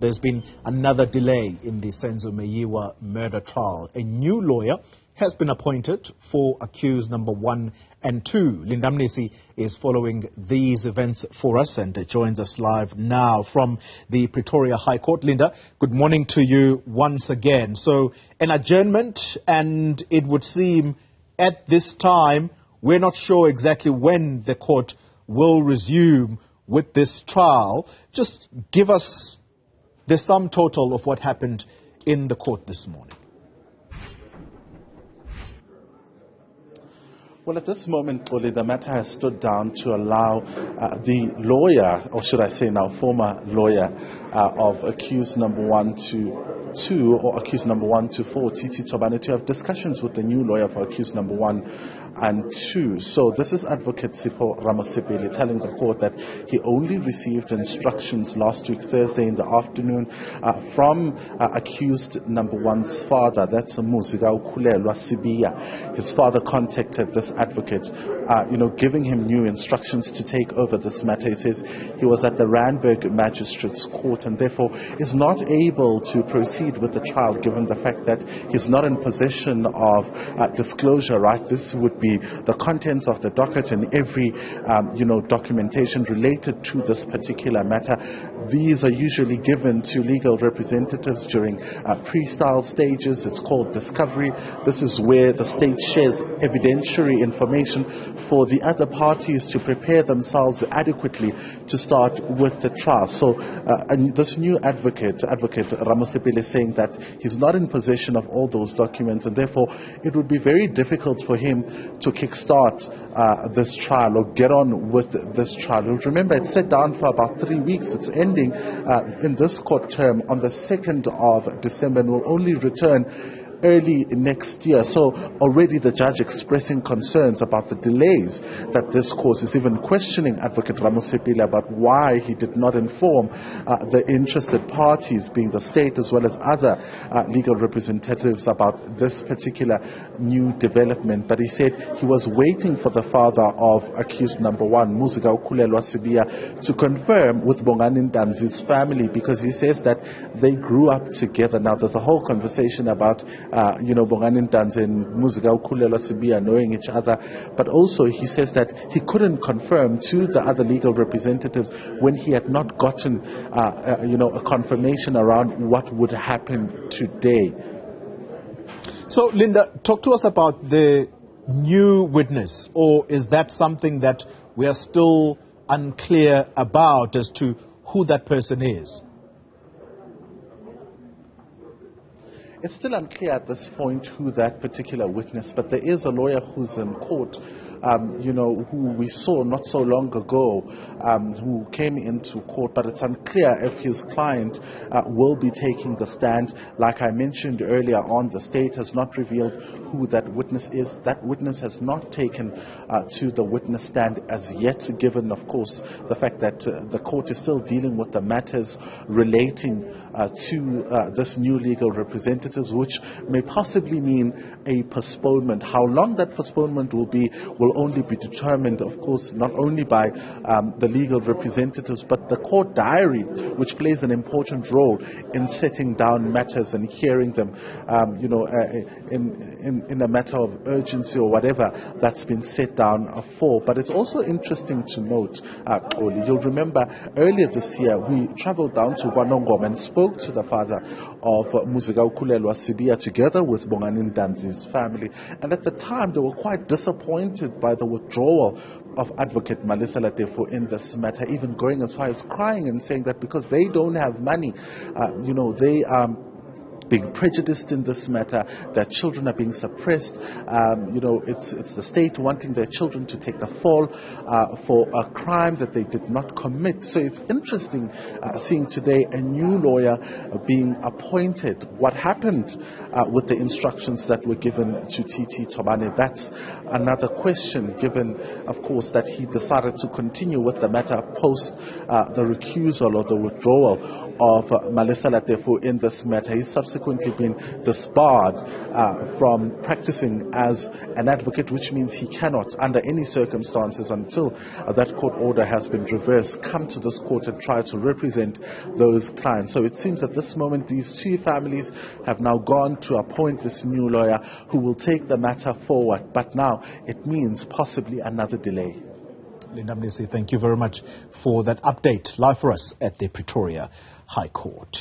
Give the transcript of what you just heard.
There's been another delay in the Senzo Meyiwa murder trial. A new lawyer has been appointed for accused number 1 and 2. Linda Mnisi is following these events for us and joins us live now from the Pretoria High Court. Linda, good morning to you once again. So an adjournment, and it would seem at this time we're not sure exactly when the court will resume with this trial. Just give us the sum total of what happened in the court this morning. Well, at this moment, Oli, the matter has stood down to allow the lawyer, or should I say now former lawyer, of accused number 1 to 2 or accused number 1 to 4, Titi Tobane, to have discussions with the new lawyer for accused number 1 and 2. So this is Advocate Sipho Ramosepele telling the court that he only received instructions last week, Thursday in the afternoon, from accused number 1's father. That's Muzika Ukulelwa Sibiya. His father contacted this advocate, giving him new instructions to take over this matter. He says he was at the Randburg Magistrates Court and therefore is not able to proceed with the trial given the fact that he's not in possession of disclosure, right? This would be the contents of the docket and every, documentation related to this particular matter. These are usually given to legal representatives during pre-trial stages. It's called discovery. This is where the state shares evidentiary information for the other parties to prepare themselves adequately to start with the trial. So this new Advocate Ramosepele, is saying that he's not in possession of all those documents and therefore it would be very difficult for him to kickstart this trial or get on with this trial. Remember, it's set down for about 3 weeks. It's ending in this court term on the 2nd of December and will only return early next year. So already the judge expressing concerns about the delays that this causes, even questioning Advocate Ramosepele about why he did not inform the interested parties, being the state as well as other legal representatives, about this particular new development. But he said he was waiting for the father of accused number 1, Muzika Ukulelwa Sibiya, to confirm with Bongani Ntanzi's family, because he says that they grew up together. Now there's a whole conversation about Bongani Ntanzi and Muzika Ukulelwa Sibiya knowing each other, but also he says that he couldn't confirm to the other legal representatives when he had not gotten a confirmation around what would happen today. So Linda, talk to us about the new witness, or is that something that we are still unclear about as to who that person is? It's still unclear at this point who that particular witness, but there is a lawyer who's in court, who we saw not so long ago, who came into court, but it's unclear if his client will be taking the stand. Like I mentioned earlier on, the state has not revealed who that witness is. That witness has not taken to the witness stand as yet, given, of course, the fact that the court is still dealing with the matters relating to this new legal representatives, which may possibly mean a postponement. How long that postponement will be will only be determined, of course, not only by the legal representatives, but the court diary, which plays an important role in setting down matters and hearing them, in a matter of urgency or whatever that's been set down for. But it's also interesting to note, Oli, you'll remember earlier this year we traveled down to Wanongoma and spoke to the father of Muzika Ukulelwa Sibiya together with Bongani Ntanzi's family, and at the time they were quite disappointed by the withdrawal of Advocate Malisa Latefo in this matter, even going as far as crying and saying that because they don't have money, they being prejudiced in this matter, their children are being suppressed. It's the state wanting their children to take the fall for a crime that they did not commit. So it's interesting seeing today a new lawyer being appointed. What happened with the instructions that were given to Titi Tobane? That's another question, given, of course, that he decided to continue with the matter post the recusal or the withdrawal of Malisa Latefo in this matter. He subsequently subsequently been disbarred from practicing as an advocate, which means he cannot, under any circumstances, until that court order has been reversed, come to this court and try to represent those clients. So it seems at this moment these two families have now gone to appoint this new lawyer who will take the matter forward. But now it means possibly another delay. Linda Mnisi, thank you very much for that update live for us at the Pretoria High Court.